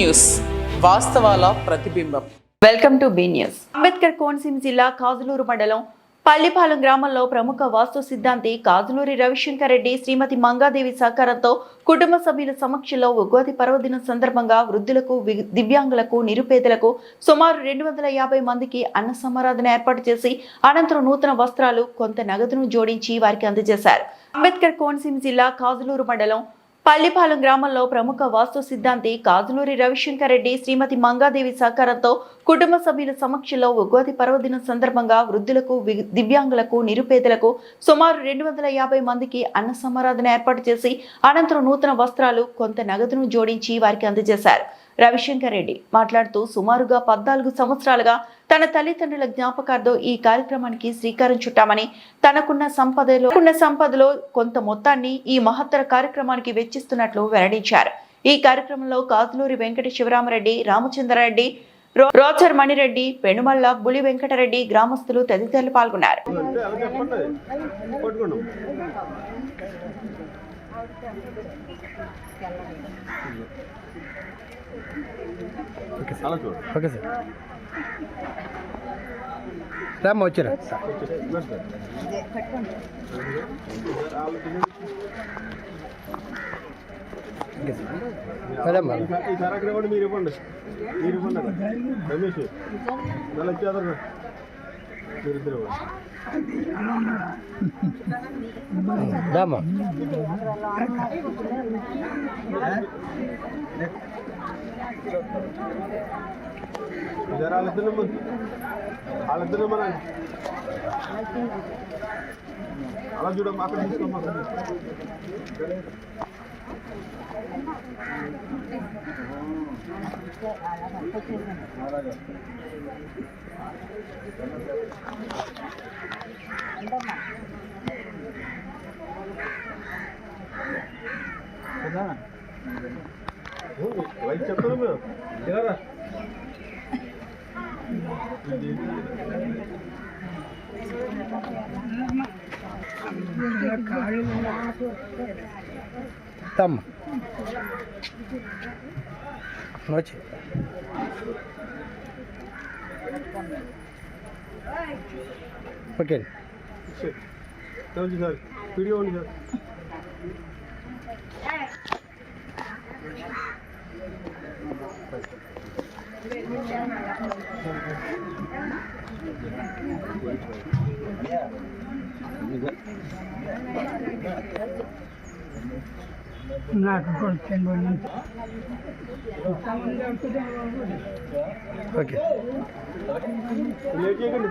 News వాస్తవాల ప్రతిబింబం. Welcome to be news. Ambedkar Konaseema జిల్లా కాజులూరు మండలం పల్లిపాలెం గ్రామంలో ప్రముఖ వాస్తు సిద్ధాంతి కాజులూరి రవిశంకర్ రెడ్డి శ్రీమతి మంగాదేవి సహకారంతో కుటుంబ సభ్యుల సమక్షంలో ఉగాది పర్వదినం సందర్భంగా వృద్ధులకు, దివ్యాంగులకు, నిరుపేదలకు సుమారు 250 మందికి అన్న సమారాధన ఏర్పాటు చేసి అనంతరం నూతన వస్త్రాలు, కొంత నగదును జోడించి వారికి అందజేశారు. అంబేద్కర్ కోనసీమ జిల్లా కాజులూరు మండలం పల్లిపాలెం గ్రామంలో ప్రముఖ వాస్తు సిద్ధాంతి కాజులూరి రవిశంకర్ రెడ్డి శ్రీమతి మంగాదేవి సహకారంతో కుటుంబ సభ్యుల సమక్షంలో ఉగాది పర్వదినం సందర్భంగా వృద్ధులకు, దివ్యాంగులకు, నిరుపేదలకు సుమారు 250 మందికి అన్న సమారాధన ఏర్పాటు చేసి అనంతరం నూతన వస్త్రాలు, కొంత నగదును జోడించి వారికి అందజేశారు. రవిశంకర్ రెడ్డి మాట్లాడుతూ సుమారుగా 14 సంవత్సరాలుగా తన తల్లిదండ్రుల జ్ఞాపకార్థం ఈ కార్యక్రమానికి శ్రీకారం చుట్టామని, తనకున్న సంపదలో కొంత మొత్తాన్ని ఈ మహత్తర కార్యక్రమానికి వెచ్చిస్తున్నట్లు వెల్లడించారు. ఈ కార్యక్రమంలో కాజులూరి వెంకట శివరామరెడ్డి, రామచంద్రారెడ్డి, రోచర్ మణిరెడ్డి, పెనుమల్ల, బులి వెంకటరెడ్డి, గ్రామస్తులు తదితరులు పాల్గొన్నారు. ఓకే సార్, రామ్మా వచ్చారా? మీరు ఇవ్వండి, మీరు ఇవ్వండి. రమేష్ నెల ఇచ్చేదరు మీరిద్దరు రామ్మా. వాళ్ళిద్దరు మన అలా చూడమ్మా, అక్కడ తీసుకోమ్మా. లైట్ చెప్తాను మేము ఇలా తమ్మ వచ్చి ఓకే సార్ వీడియో ఉంది సార్. నాకు ఓకే లేట్ చేయకండి.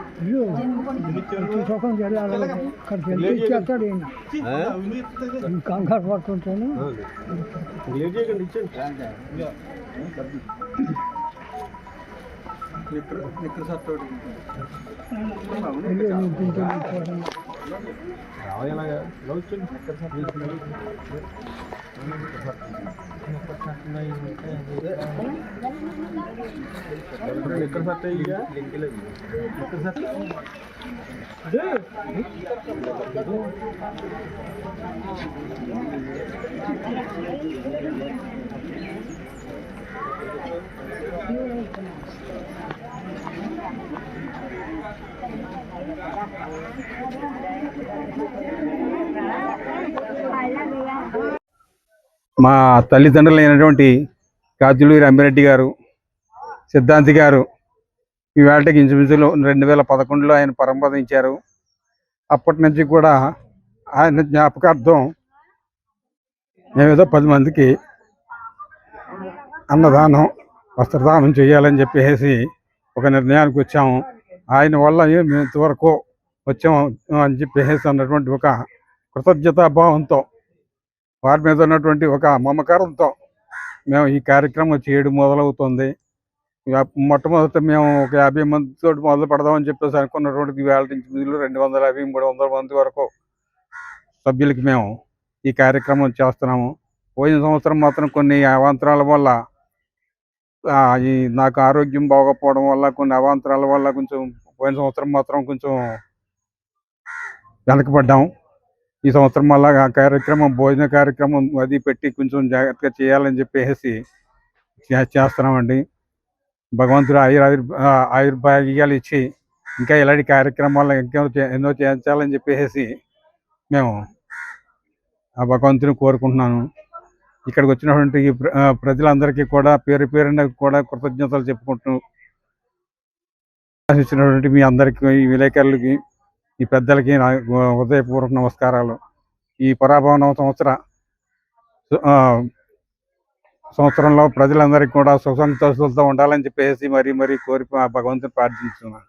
చేస్తాడు కంగారు పడుతుంటాను. లేట్ చేయకండి, ఇచ్చండి. నిక్కర్ సార్ తోటి రావాలగా వచ్చండి. నిక్కర్ సార్ నిక్కర్ సార్ నిక్కర్ సార్ మా తల్లిదండ్రులైనటువంటి కాజులూరి అంబిరెడ్డి గారు, సిద్ధాంతి గారు ఈవేళకి ఇంచుమించులో 2011లో ఆయన పరంపదించారు. అప్పటి నుంచి కూడా ఆయన జ్ఞాపకార్థం మేమేదో 10 మందికి అన్నదానం, వస్త్రదానం చేయాలని చెప్పేసి ఒక నిర్ణయానికి వచ్చాము. ఆయన వల్ల మేము ఇంతవరకు వచ్చాము అని చెప్పేసి అన్నటువంటి ఒక కృతజ్ఞతాభావంతో, వారి మీద ఉన్నటువంటి ఒక మమకారంతో మేము ఈ కార్యక్రమం చేయడం మొదలవుతుంది. మొట్టమొదట మేము ఒక 50 మందితో మొదలు పెడదామని చెప్పేసి అనుకున్నటువంటిది వేళ నుంచి 250, 300 మంది వరకు సభ్యులకి మేము ఈ కార్యక్రమం చేస్తున్నాము. పోయిన సంవత్సరం మాత్రం కొన్ని అవాంతరాల వల్ల, నాకు ఆరోగ్యం బాగోకపోవడం వల్ల, కొన్ని అవాంతరాల వల్ల కొంచెం పోయిన సంవత్సరం మాత్రం కొంచెం వెనకబడ్డాము. ఈ సంవత్సరం మళ్ళా కార్యక్రమం, భోజన కార్యక్రమం అది పెట్టి కొంచెం జాగ్రత్తగా చేయాలని చెప్పేసి చేస్తున్నామండి. భగవంతుడు ఆయుర్భాగ్యాలు ఇచ్చి ఇంకా ఇలాంటి కార్యక్రమాలు ఎన్నో చేయించాలని చెప్పేసి మేము ఆ భగవంతుని కోరుకుంటున్నాను. ఇక్కడికి వచ్చినటువంటి ప్రజలందరికీ కూడా పేరు పేరున కూడా కృతజ్ఞతలు చెప్పుకుంటూ ఇచ్చినటువంటి మీ అందరికీ, ఈ విలేకరులకి, ఈ పెద్దలకి నా హృదయపూర్వక నమస్కారాలు. ఈ పరాభవన సంవత్సరంలో ప్రజలందరికీ కూడా సుఖ సంతోషాలతో ఉండాలని చెప్పేసి మరీ కోరి భగవంతుని ప్రార్థిస్తున్నాను.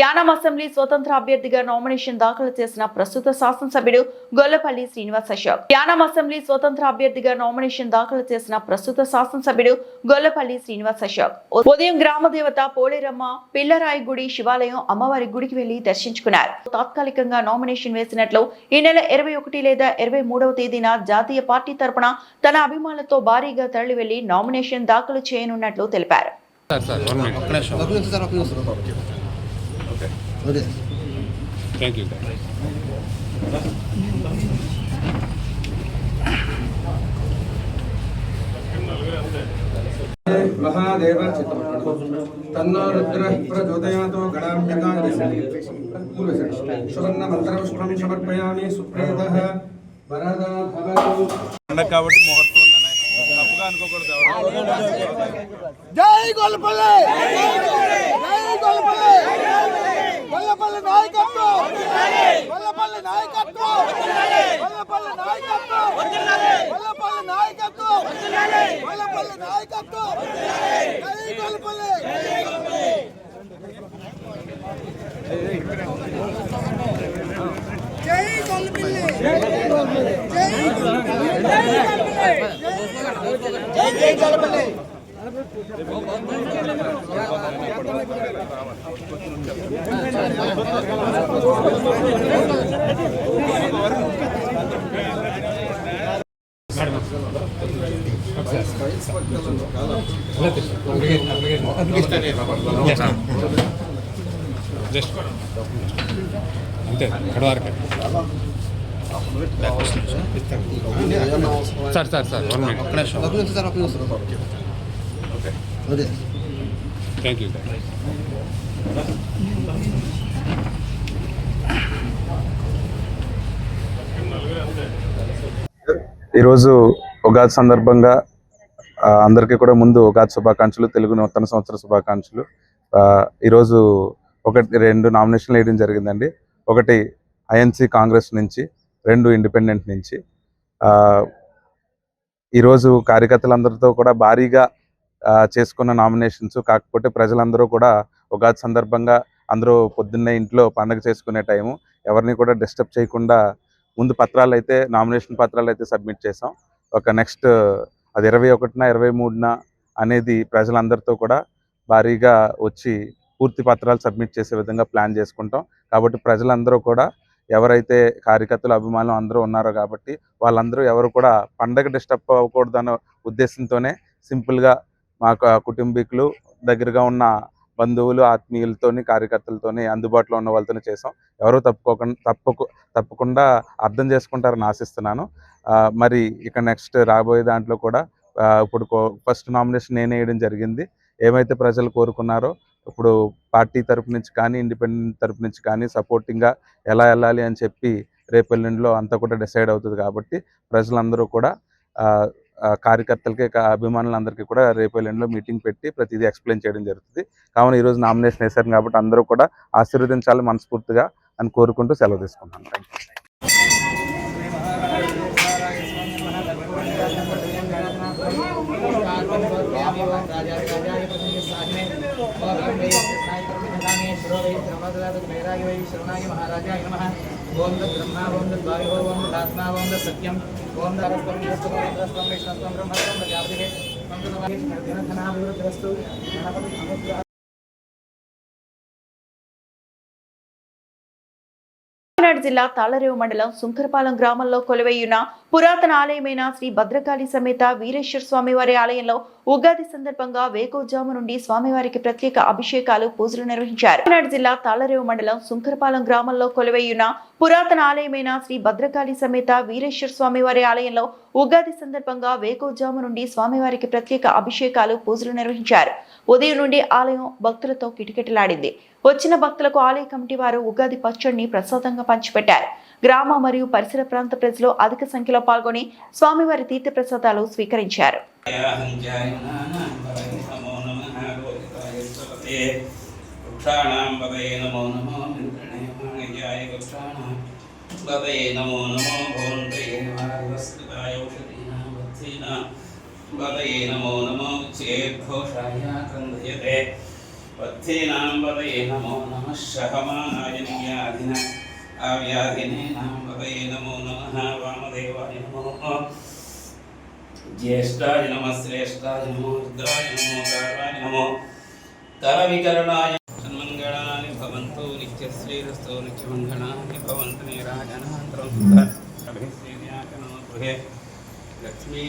యానాం అసెంబ్లీ స్వతంత్ర అభ్యర్థిగా నామినేషన్ దాఖలు చేసిన ప్రస్తుత శాసనసభ్యుడు గొల్లపల్లి శ్రీనివాస్ అశోక్. యానాం అసెంబ్లీ స్వతంత్ర అభ్యర్థిగా నామినేషన్ దాఖలు చేసిన ప్రస్తుత శాసనసభ్యుడు గొల్లపల్లి శ్రీనివాస్ అశోక్ ఉదయం గ్రామ దేవత పోలేరమ్మ పిల్లరాయి గుడి శివాలయం అమ్మవారి గుడికి వెళ్లి దర్శించుకున్నారు. తాత్కాలికంగా నామినేషన్ వేసినట్లు ఈ నెల 21 లేదా 23వ తేదీన జాతీయ పార్టీ తరపున తన అభిమానులతో భారీగా తరలి వెళ్లి నామినేషన్ దాఖలు చేయనున్నట్లు తెలిపారు. महादेव तन्नो रुद्रः प्रचोदयातो गणाम्बिका सुवर्ण मंत्रपुष्पं समर्पयामि सुप्रीतः वरदा भवतु కాబట్టి ముహూర్తం ఉందనే తప్పుగా అనుకోకూడదు జై గొల్లపల్లి జై గొల్లపల్లి గొల్లపల్లి నాయకత్వం గొల్లపల్లి నాయకత్వం గొల్లపల్లి నాయకత్వం గొల్లపల్లి నాయకత్వం గొల్లపల్లి నాయకత్వం జై గొల్లపల్లి జై గొల్లపల్లి జై గొల్లపల్లి జై గొల్లపల్లి అంతే ఇక్కడ వరకు సార్ 1 మినిట్ థ్యాంక్ యూ. ఈరోజు ఉగాది సందర్భంగా అందరికీ కూడా ముందు ఉగాది శుభాకాంక్షలు, తెలుగు నూతన సంవత్సర శుభాకాంక్షలు. ఈరోజు 2 నామినేషన్లు వేయడం జరిగిందండి. ఒకటి ఐఎన్సి కాంగ్రెస్ నుంచి, 2 ఇండిపెండెంట్ నుంచి. ఈరోజు కార్యకర్తలందరితో కూడా భారీగా చేసుకున్న నామినేషన్స్. కాకపోతే ప్రజలందరూ కూడా ఉగాది సందర్భంగా అందరూ పొద్దున్నే ఇంట్లో పండగ చేసుకునే టైము, ఎవరిని కూడా డిస్టర్బ్ చేయకుండా ముందు నామినేషన్ పత్రాలు అయితే సబ్మిట్ చేసాం. నెక్స్ట్ అది 21న 23న అనేది ప్రజలందరితో కూడా భారీగా వచ్చి పూర్తి పత్రాలు సబ్మిట్ చేసే విధంగా ప్లాన్ చేసుకుంటాం. కాబట్టి ప్రజలందరూ కూడా ఎవరైతే కార్యకర్తలు అభిమానులు అందరూ ఉన్నారో కాబట్టి వాళ్ళందరూ ఎవరు కూడా పండగ డిస్టర్బ్ అవ్వకూడదన్న ఉద్దేశంతోనే సింపుల్గా మా కుటుంబీకులు, దగ్గరగా ఉన్న బంధువులు, ఆత్మీయులతోని, కార్యకర్తలతోని, అందుబాటులో ఉన్న వాళ్ళతోనే చేసాం. ఎవరు తప్పకుండా అర్థం చేసుకుంటారని ఆశిస్తున్నాను. మరి ఇక నెక్స్ట్ రాబోయే దాంట్లో కూడా ఇప్పుడు ఫస్ట్ నామినేషన్ నేనే వేయడం జరిగింది. ఏమైతే ప్రజలు కోరుకున్నారో ఇప్పుడు పార్టీ తరపు నుంచి కానీ, ఇండిపెండెంట్ తరపు నుంచి కానీ సపోర్టింగ్గా ఎలా వెళ్ళాలి అని చెప్పి రేపు ఎల్లుండిలో అంతా కూడా డిసైడ్ అవుతుంది. కాబట్టి ప్రజలందరూ కూడా కార్యకర్తలకి, అభిమానులందరికీ కూడా రేపు ఎల్లుండిలో మీటింగ్ పెట్టి ప్రతిదీ ఎక్స్ప్లెయిన్ చేయడం జరుగుతుంది. కావున ఈరోజు నామినేషన్ వేశారు కాబట్టి అందరూ కూడా ఆశీర్వదించాలి మనస్ఫూర్తిగా అని కోరుకుంటూ సెలవు తీసుకుంటాను. Thank you. ओम ब्रह्मा ओम वायु ओम आत्मा ओम सत्यम ओम नरस्वम विष्णुस्वम विष्णुस्वम ब्रह्मस्वम प्रजापतिः मंगलवास्तु కాకినాడ జిల్లా తాళరేవు మండలం సుంకరపాలెం గ్రామంలో కొలువైయున్న పురాతన ఆలయమైన శ్రీ భద్రకాళి సమేత వీరేశ్వర స్వామివారి ఆలయంలో ఉగాది సందర్భంగా వేకోజాము నుండి స్వామివారికి ప్రత్యేక అభిషేకాలు, పూజలు నిర్వహించారు. కాకినాడ జిల్లా తాళరేవు మండలం సుంకరపాలెం గ్రామంలో కొలువైయున్న పురాతన ఆలయమైన శ్రీ భద్రకాళి సమేత వీరేశ్వర స్వామి వారి ఆలయంలో ఉగాది సందర్భంగా వేకోజాము నుండి స్వామివారికి ప్రత్యేక అభిషేకాలు పూజలు నిర్వహించారు. ఉదయం నుండి ఆలయం భక్తులతో కిటకిటలాడింది. వచ్చిన భక్తులకు ఆలయ కమిటీ వారు ఉగాది పచ్చడిని ప్రసాదంగా పంచిపెట్టారు. గ్రామ మరియు పరిసర ప్రాంత ప్రజలు అధిక సంఖ్యలో పాల్గొని స్వామివారి తీర్థ ప్రసాదాలు స్వీకరించారు. आव्याधिने नामपदये नमो नमः वामदेवाय नमो ज्येष्ठाय नमः श्रेष्ठाय नमो रुद्राय नमो कार्वाय नमो तरविकरणाय सन्मङ्गलानि भवन्तु नित्यश्रीरस्तो नित्यमङ्गलानि भवन्तु निराजनान्तरं अभिश्रीयाकनो गृहे लक्ष्मी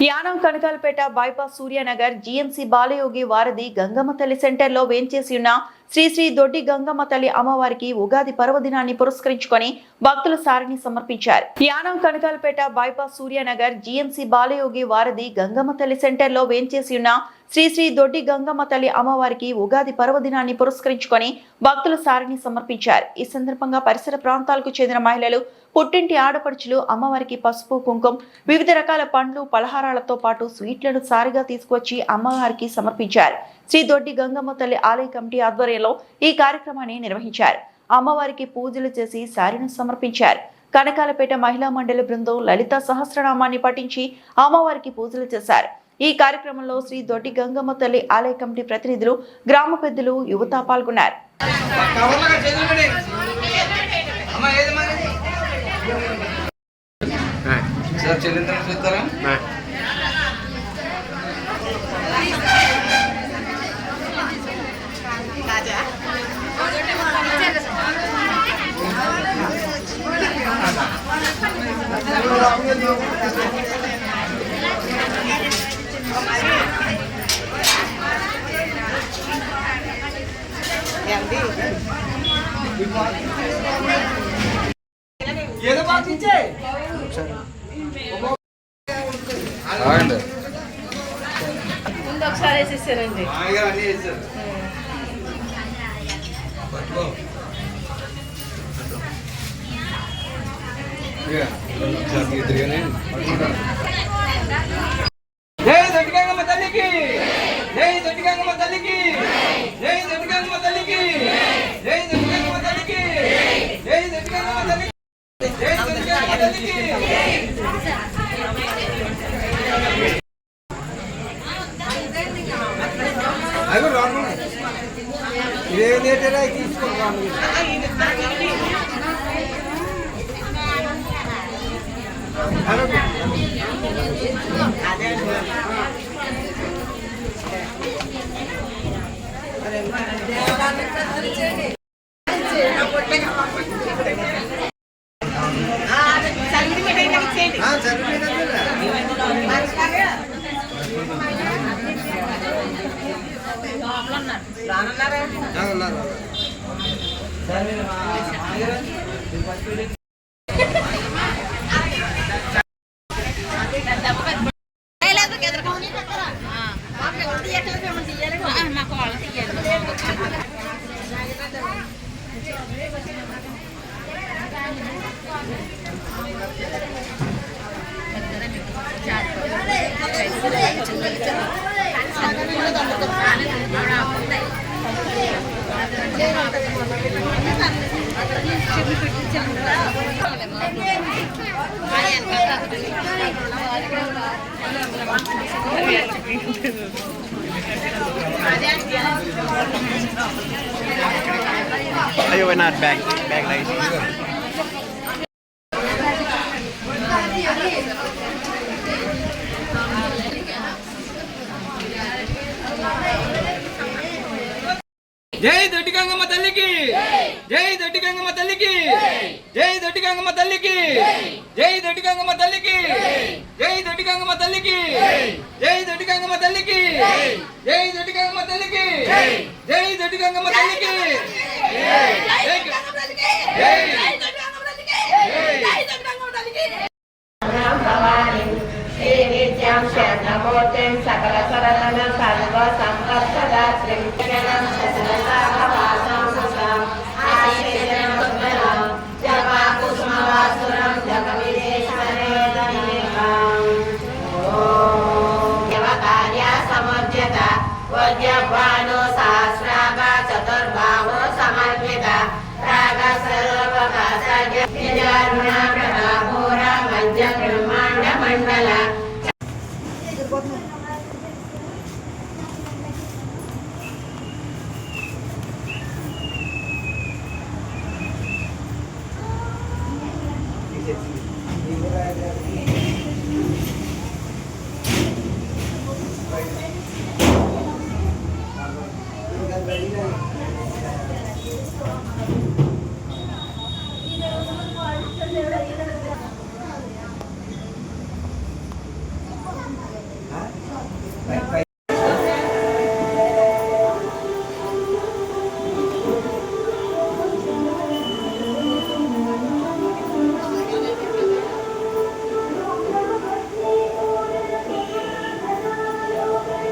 యానం కనకాలపేట బైపాస్ సూర్యనగర్ జీఎంసీ బాలయోగి వారధి గంగమ్మ తల్లి సెంటర్లో వేంచేసి ఉన్న శ్రీ శ్రీ దొడ్డి గంగమ్మ తల్లి అమ్మవారికి ఉగాది పర్వదినాన్ని పురస్కరించుకొని భక్తుల సారిని సమర్పించారు. యానం కనకాలపేట బైపాస్ సూర్యనగర్ జీఎంసీ బాలయోగి వారధి గంగమ్మ తల్లి సెంటర్లో వేంచేసి ఉన్న శ్రీ శ్రీ దొడ్డి గంగమ్మ తల్లి అమ్మవారికి ఉగాది పర్వదినాన్ని పురస్కరించుకొని భక్తుల సారిని సమర్పించారు. ఈ సందర్భంగా పరిసర ప్రాంతాలకు చెందిన మహిళలు, పుట్టింటి ఆడపడుచులు అమ్మవారికి పసుపు, కుంకుమ, వివిధ రకాల పండ్లు, పలహారాలతో పాటు స్వీట్లను సారిగా తీసుకువచ్చి అమ్మవారికి సమర్పించారు. శ్రీ దొడ్డి గంగమ్మ తల్లి ఆలయ కమిటీ ఆధ్వర్యంలో ఈ కార్యక్రమాన్ని నిర్వహించారు. అమ్మవారికి పూజలు చేసి సారిను సమర్పించారు. కనకాలపేట మహిళా మండలి బృందం లలిత సహస్రనామాన్ని పఠించి అమ్మవారికి పూజలు చేశారు. ఈ కార్యక్రమంలో శ్రీ దొడ్డి గంగమ్మ తల్లి ఆలయ కమిటీ ప్రతినిధులు, గ్రామ పెద్దలు, యువత పాల్గొన్నారు. ముందు ఒకసారి వేసేసారండి. జై దొడ్డి గంగమ్మ తల్లికి, జై దొడ్డి గంగమ్మ తల్లికి, జై దొడ్డి గంగమ్మ తల్లికి, జై దొడ్డి గంగమ్మ తల్లికి, జై దొడ్డి గంగమ్మ తల్లికి, జై దొడ్డి గంగమ్మ తల్లికి. అయ్యో రాను ఇదే నేటరా తీసుకోవాలి. అయ్యో నా బ్యాగ్ లైట్ జై దొడ్డి గంగమ్మ తల్లికి జై దొడ్డి గంగమ్మ తల్లికి జై దొడ్డి గంగమ్మ తల్లికి జై దొడ్డి గంగమ్మ తల్లికి జై దొడ్డి గంగమ్మ తల్లికి జై దొడ్డి గంగమ్మ తల్లికి జై దొడ్డి గంగమ్మ తల్లికి జై దొడ్డి గంగమ్మ తల్లికి సకల సరళ సర్వ సంపత్సదాత్రిం జపాకుసుమవాసురం జగవిదేశవర్య సమర్జిత వజ్రబాణో సహస్రాభ చతుర్బాహో సమర్పిత రాగ సర్వకాశరుణ ప్రభాపూర మధ్య బ్రహ్మాండ మండల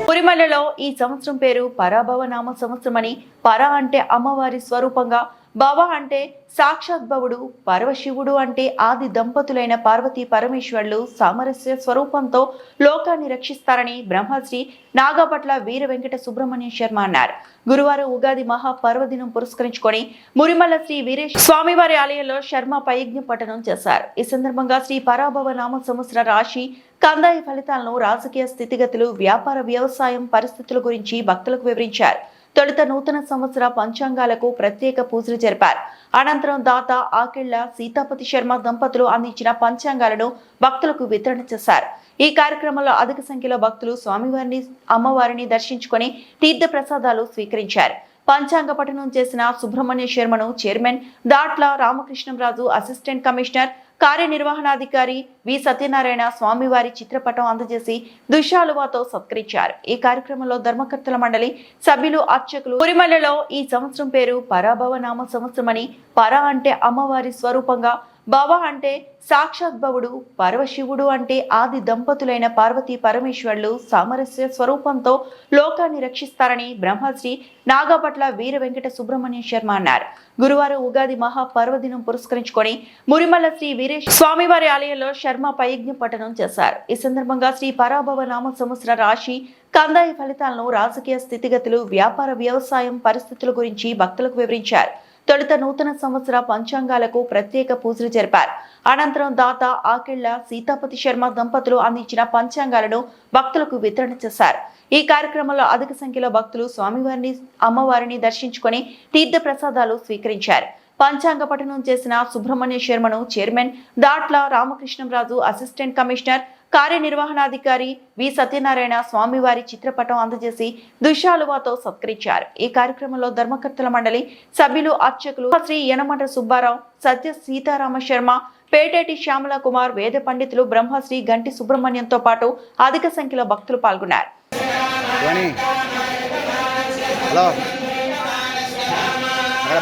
పురిమల్లలో ఈ సంవత్సరం పేరు పరాభవ నామ సంవత్సరం అని. పర అంటే అమ్మవారి స్వరూపంగా, భవ అంటే సాక్షాత్ భవుడు, పరమశివుడు అంటే ఆది దంపతులైన పార్వతీ పరమేశ్వరులు సామరస్య స్వరూపంతో లోకాన్ని రక్షిస్తారని బ్రహ్మశ్రీ నాగపట్ల వీర వెంకట సుబ్రహ్మణ్య శర్మ అన్నారు. గురువారం ఉగాది మహాపర్వదినం పురస్కరించుకొని మురిమల్ల శ్రీ వీరేశ్వర స్వామివారి ఆలయంలో శర్మ పయజ్ఞ పఠనం చేశారు. ఈ సందర్భంగా శ్రీ పరాభవ నామ సంవత్సర రాశి కందాయ ఫలితాలను, రాజకీయ స్థితిగతులు, వ్యాపార వ్యవసాయం పరిస్థితుల గురించి భక్తులకు వివరించారు. తొలుత నూతన సంవత్సర పంచాంగాలకు ప్రత్యేక పూజలు జరిపారు. అనంతరం దాత ఆకిళ్ల సీతాపతి శర్మ దంపతులు అందించిన పంచాంగాలను భక్తులకు వితరణ చేశారు. ఈ కార్యక్రమంలో అధిక సంఖ్యలో భక్తులు స్వామివారిని, అమ్మవారిని దర్శించుకొని తీర్థ ప్రసాదాలు స్వీకరించారు. పంచాంగ పఠనం చేసిన సుబ్రహ్మణ్య శర్మను chairman Datla Ramakrishnamraju, assistant commissioner కార్యనిర్వహణాధికారి వి సత్యనారాయణ స్వామివారి చిత్రపటం అందజేసి దుశాలువాతో సత్కరించారు. ఈ కార్యక్రమంలో ధర్మకర్తల మండలి సభ్యులు, అర్చకులు పురిమల్లలో ఈ సంవత్సరం పేరు పరాభవ నామ సంవత్సరం అని. పర అంటే అమ్మవారి స్వరూపంగా, భవ అంటే సాక్షాత్ భవుడు, పరమశివుడు అంటే ఆది దంపతులైన పార్వతీ పరమేశ్వరులు సామరస్య స్వరూపంతో లోకాన్ని రక్షిస్తారని బ్రహ్మశ్రీ నాగపట్ల వీర వెంకట సుబ్రహ్మణ్య శర్మ అన్నారు. గురువారం ఉగాది మహాపర్వదినం పురస్కరించుకొని మురిమల్ల శ్రీ వీరేశ్వర స్వామివారి ఆలయంలో శర్మ పయజ్ఞ పఠనం చేశారు. ఈ సందర్భంగా శ్రీ పరాభవ నామ సంవత్సర రాశి కందాయ ఫలితాలను, రాజకీయ స్థితిగతులు, వ్యాపార వ్యవసాయం పరిస్థితుల గురించి భక్తులకు వివరించారు. తొలుత నూతన సంవత్సర పంచాంగాలకు ప్రత్యేక పూజలు జరిపారు. అనంతరం దాత ఆకిళ్ల సీతాపతి శర్మ దంపతులు అందించిన పంచాంగాలను భక్తులకు వితరణ చేశారు. ఈ కార్యక్రమంలో అధిక సంఖ్యలో భక్తులు స్వామివారిని, అమ్మవారిని దర్శించుకొని తీర్థ ప్రసాదాలు స్వీకరించారు. పంచాంగ పఠనం చేసిన సుబ్రహ్మణ్య శర్మను chairman Datla Ramakrishnamraju, assistant commissioner కార్యనిర్వహణాధికారి వి సత్యనారాయణ స్వామివారి చిత్రపటం అందజేసి దుశాలువాతో సత్కరించారు. ఈ కార్యక్రమంలో ధర్మకర్తల మండలి సభ్యులు, అర్చకులు శ్రీ యనమట సుబ్బారావు, సత్య సీతారామ శర్మ, పేటేటి శ్యామల కుమార్, వేద పండితులు, బ్రహ్మశ్రీ గంటి సుబ్రహ్మణ్యంతో పాటు అధిక సంఖ్యలో భక్తులు పాల్గొన్నారు.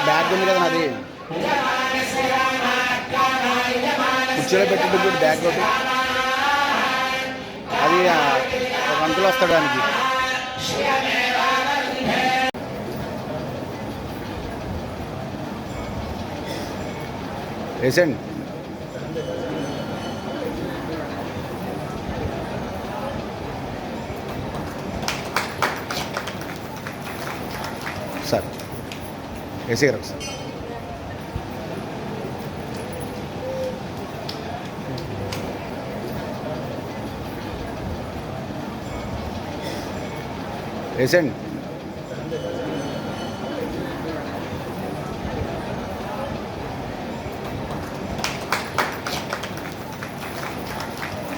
బ్యాగ్ ఉంది కదా నాది, కుర్చీలో పెట్టి బ్యాగ్ ఒకటి, అది ఒక అంకులు వస్తాడు దానికి. వేసండి సార్, వేసేయరు సార్. వేసేయండి.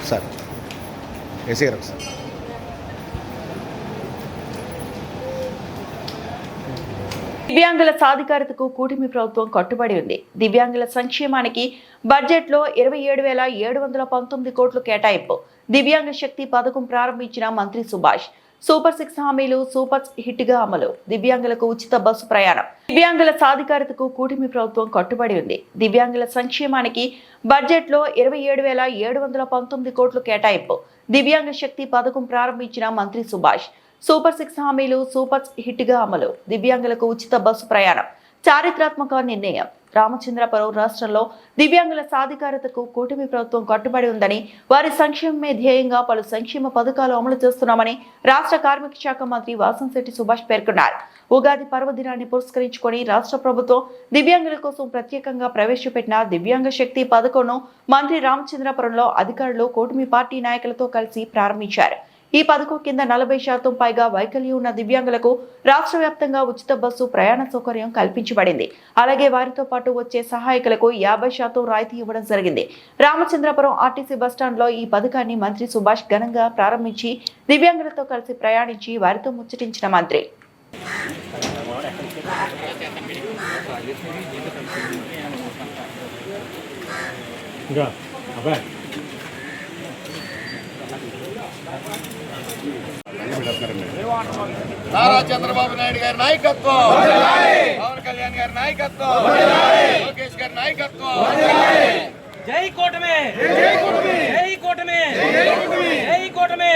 సార్ వేసేయరు సార్. దివ్యాంగుల సాధికారతకు కూటమి ప్రభుత్వం కట్టుబడి ఉంది. దివ్యాంగుల సంక్షేమానికి బడ్జెట్లో 27,719 కోట్లు కేటాయింపు. దివ్యాంగ శక్తి పథకం ప్రారంభించిన మంత్రి సుభాష్. సూపర్ 6 హామీలు సూపర్ హిట్ గా అమలు. దివ్యాంగులకు ఉచిత బస్సు ప్రయాణం. దివ్యాంగుల సాధికారతకు కూటమి ప్రభుత్వం కట్టుబడి ఉంది. దివ్యాంగుల సంక్షేమానికి బడ్జెట్లో 27,719 కోట్లు కేటాయింపు. దివ్యాంగ శక్తి పథకం ప్రారంభించిన మంత్రి సుభాష్. సూపర్ 6 హామీలు సూపర్ హిట్ గా అమలు. దివ్యాంగులకు ఉచిత బస్సు ప్రయాణం. చారిత్రాత్మక నిర్ణయం. రామచంద్రపురం రాష్ట్రంలో దివ్యాంగుల సాధికారతకు కూటమి ప్రభుత్వం కట్టుబడి ఉందని, వారి సంక్షేమమే ధ్యేయంగా పలు సంక్షేమ పథకాలు అమలు చేస్తున్నామని రాష్ట్ర కార్మిక శాఖ మంత్రి వాసంశెట్టి సుభాష్ పేర్కొన్నారు. ఉగాది పర్వదినాన్ని పురస్కరించుకొని రాష్ట్ర ప్రభుత్వం దివ్యాంగుల కోసం ప్రత్యేకంగా ప్రవేశపెట్టిన దివ్యాంగ శక్తి పథకంను మంత్రి రామచంద్రపురంలో అధికారులు కూటమి పార్టీ నాయకులతో కలిసి ప్రారంభించారు. ఈ పథకం కింద 40% పైగా వైకల్యం ఉన్న దివ్యాంగులకు రాష్ట్ర వ్యాప్తంగా ఉచిత బస్సు ప్రయాణ సౌకర్యం కల్పించబడింది. అలాగే వారితో పాటు వచ్చే సహాయకులకు 50% రాయితీ ఇవ్వడం జరిగింది. రామచంద్రపురం ఆర్టీసీ బస్టాండ్లో ఈ పథకాన్ని మంత్రి సుభాష్ ఘనంగా ప్రారంభించి దివ్యాంగులతో కలిసి ప్రయాణించి వారితో ముచ్చటించిన మంత్రి నారా చంద్రబాబు నాయుడు గారి నాయకత్వం, పవన్ కళ్యాణ్ గారి నాయకత్వం, లోకేష్ గారి నాయకత్వం. జై కూటమి, జై కూటమి, జై కూటమి, జై కూటమి,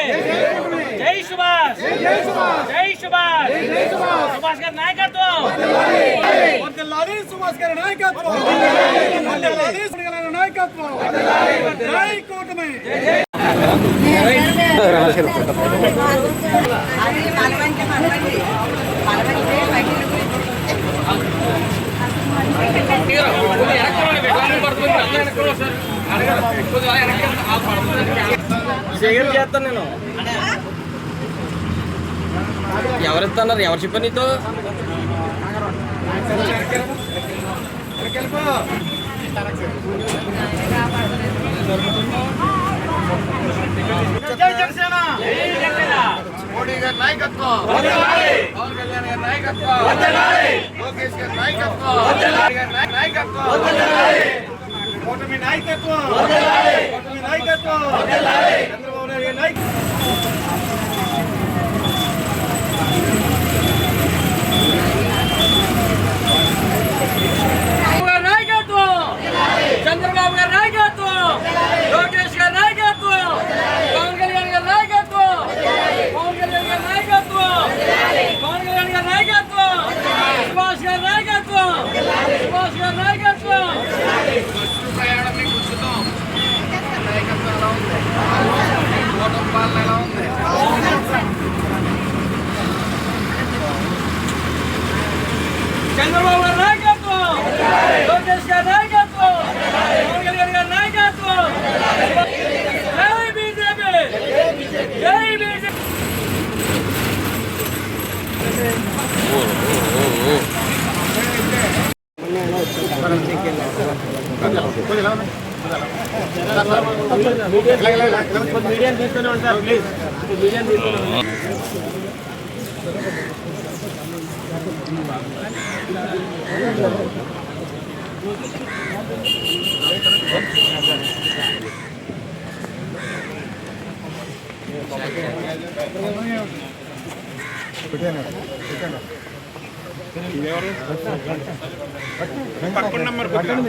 జై సుభాష్, జై సుభాష్, సుభాష్ గారి నాయకత్వం, సుభాష్ గారి నాయకత్వం, నాయకత్వం, జై కూటమి. చేస్తాను నేను. ఎవరిస్తున్నారు? ఎవరు చెప్పారు నీతో? జై జనసేన, మోడీ గారి నాయకత్వం, పవన్ కళ్యాణ్ గారి నాయకత్వం, లోకేష్ గారి నాయకత్వం, నాయకత్వం, కూటమి నాయకత్వం, కూటమి నాయకత్వం, చంద్రబాబు నాయుడు గారి నాయకత్వం. చంద్రబాబు గారి నాయకత్వం, లోకేష్ గారి నాయకత్వం, పవన్ కళ్యాణ్ గారి నాయకత్వం, పవన్ కళ్యాణ్ గారి నాయకత్వం, పవన్ కళ్యాణ్ గారి నాయకత్వం, సుభాష్ గారి నాయకత్వం, సుభాష్ గారి నాయకత్వం. ప్రయాణం మీకు ఉచితం. నాయకత్వం ఎలా ఉంది? ఓటమి పాలన ఎలా ఉంది? చంద్రబాబు గారి నాయకత్వం, లోకేష్ గారి నాయకత్వం, పవన్ కళ్యాణ్ గారి నాయకత్వం. జై బీజేపీ, జై బీజేపీ. మీడియా తీసుకునే ఉంటారు ప్లీజ్. మీడియా తీసుకునే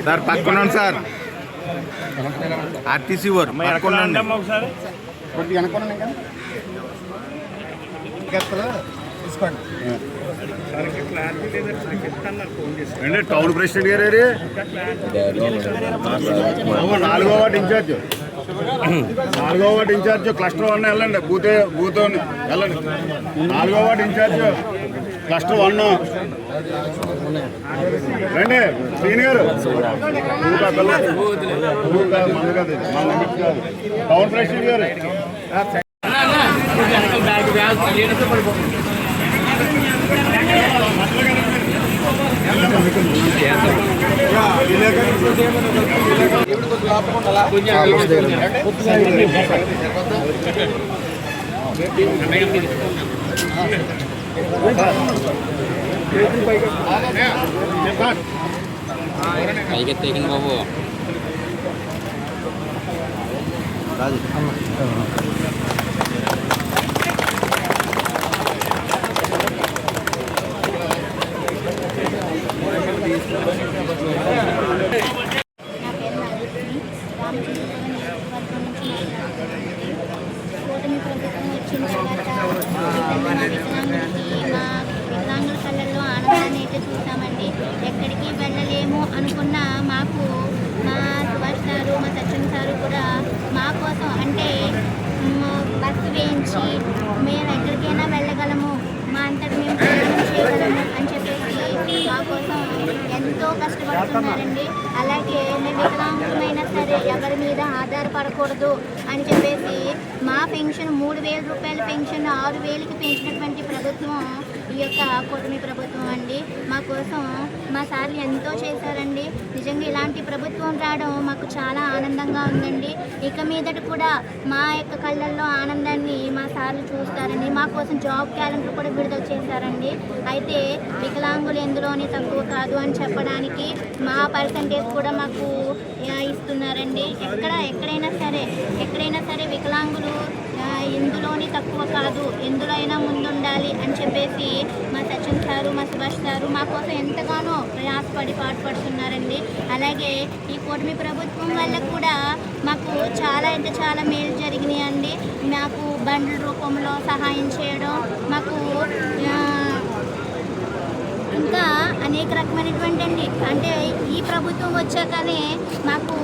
సార్ పక్కన సార్ ఆర్టీసీ వారు కొద్దిగా అనుకున్నాను తీసుకోండి. టౌన్ ప్రెసిడెంట్ గారు 4వ వార్డు ఇన్ఛార్జ్, 4వ వార్డు ఇన్ఛార్జ్ క్లస్టర్ 1 వెళ్ళండి. బూత్ వెళ్ళండి. 4వ వార్డు ఇన్ఛార్జ్ క్లస్టర్ 1 రండి. శ్రీని గారు టౌన్ ప్రెసిడెంట్ గారు పైకెత్తేకండి బాబు. నా పేరు నాగలక్ష్మి, రామచంద్రపురం నియోజకవర్గం నుంచి మాట్లాడుతున్నానండి. కూటమి ప్రభుత్వం వచ్చిన తర్వాత మా వికలాంగుల కళ్ళల్లో ఆనందాన్ని అయితే చూసామండి. ఎక్కడికి వెళ్ళలేము అనుకున్న మాకు మా సుభాష్ సారు, మా సత్యం సారు కూడా మా కోసం అంటే బస్సు వేయించి మేము ఎక్కడికైనా వెళ్ళగలము, మా అంతటి మేము ప్రయాణం చేయగలము అని చెప్పేసి మా కోసం ఎంతో కష్టపడుతున్నారండి. అలాగే మేము వికలాంగులమైనా సరే ఎవరి మీద ఆధారపడకూడదు అని చెప్పేసి మా పెన్షన్ 3,000 రూపాయల పెన్షన్ 6,000కి పెంచినటువంటి ప్రభుత్వం ఈ యొక్క కూటమి ప్రభుత్వం అండి. మా కోసం మా సార్లు ఎంతో చేశారండి. నిజంగా ఇలాంటి ప్రభుత్వం రావడం మాకు చాలా ఆనందంగా ఉందండి. ఇక మీదట కూడా మా యొక్క కళ్ళల్లో ఆనందాన్ని మా సార్లు చూస్తారండి. మా కోసం జాబ్ క్యాలెండర్ కూడా విడుదల చేశారండి. అయితే వికలాంగులు ఎందులోని తక్కువ కాదు అని చెప్పడానికి మా పర్సంటేజ్ కూడా మాకు ఇస్తున్నారండి. ఎక్కడైనా సరే వికలాంగులు ఎందులోని తక్కువ కాదు, ఎందులో అయినా ముందుండాలి అని చెప్పేసి మా సచిన్ సారు, మా సుభాష్ సారు మా కోసం ఎంతగానో ప్రయాసపడి పాటుపడుతున్నారండి. అలాగే ఈ కూటమి ప్రభుత్వం వల్ల కూడా మాకు చాలా అంటే చాలా మేలు జరిగినాయండి. మాకు బండ్ల రూపంలో సహాయం చేయడం, మాకు ఇంకా అనేక రకమైనటువంటి అంటే ఈ ప్రభుత్వం వచ్చాకనే మాకు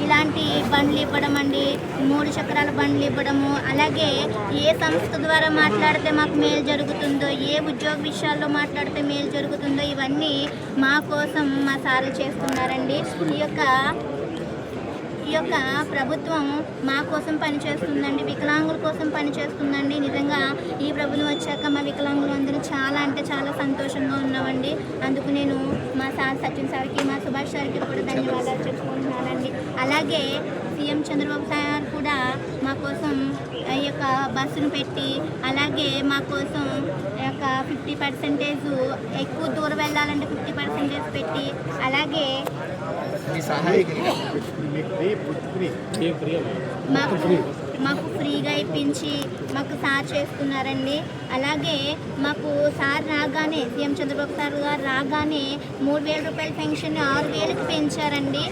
ఇలాంటి బండ్లు ఇవ్వడం అండి, 3 చక్రాల బండ్లు ఇవ్వడము, అలాగే ఏ సంస్థ ద్వారా మాట్లాడితే మాకు మేలు జరుగుతుందో, ఏ ఉద్యోగ విషయాల్లో మాట్లాడితే మేలు జరుగుతుందో ఇవన్నీ మా కోసం మా సార్లు చేస్తున్నారండి. ఈ యొక్క ప్రభుత్వం మా కోసం పనిచేస్తుందండి, వికలాంగుల కోసం పనిచేస్తుందండి. నిజంగా ఈ ప్రభుత్వం వచ్చాక మా వికలాంగులు అందరూ చాలా అంటే చాలా సంతోషంగా ఉన్నామండి. అందుకు నేను మా సార్ సచిన్ సార్కి, మా సుభాష్ సార్కి కూడా ధన్యవాదాలు చెప్పుకుంటున్నానండి. అలాగే సీఎం చంద్రబాబు సార్ కూడా మా కోసం ఈ యొక్క బస్సును పెట్టి, అలాగే మా కోసం ఈ యొక్క 50% ఎక్కువ దూరం వెళ్ళాలంటే 50% పెట్టి, అలాగే మాకు ఫ్రీగా ఇప్పించి మాకు సార్ చేస్తున్నారండి. అలాగే మాకు సార్ రాగానే, సీఎం చంద్రబాబు సార్ గారు రాగానే 3,000 రూపాయల పెన్షన్ 6,000కి పెంచారండి.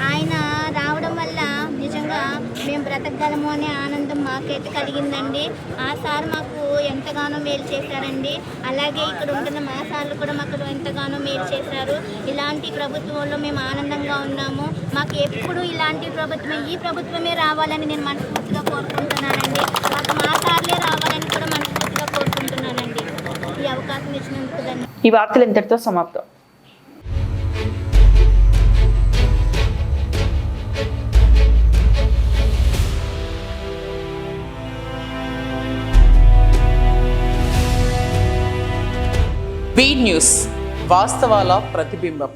ఆయన రావడం వల్ల నిజంగా మేము బ్రతకగలము అనే ఆనందం మాకైతే కలిగిందండి. ఆ సార్ మాకు ఎంతగానో మేలు చేశారండి. అలాగే ఇక్కడ ఉంటున్న మా సార్లు కూడా మాకు ఎంతగానో మేలు చేశారు. ఇలాంటి ప్రభుత్వంలో మేము ఆనందంగా ఉన్నాము. మాకు ఎప్పుడు ఇలాంటి ఈ ప్రభుత్వమే రావాలని నేను మనస్ఫూర్తిగా కోరుకుంటున్నానండి. మాకు మా సార్లే రావాలని కూడా మనస్ఫూర్తిగా కోరుకుంటున్నానండి. ఈ అవకాశం ఇచ్చినందుకు ధన్యవాదాలు. ఈ వార్తలు ఇంతటితో సమాప్తం. బీ న్యూస్, వాస్తవాల ప్రతిబింబం.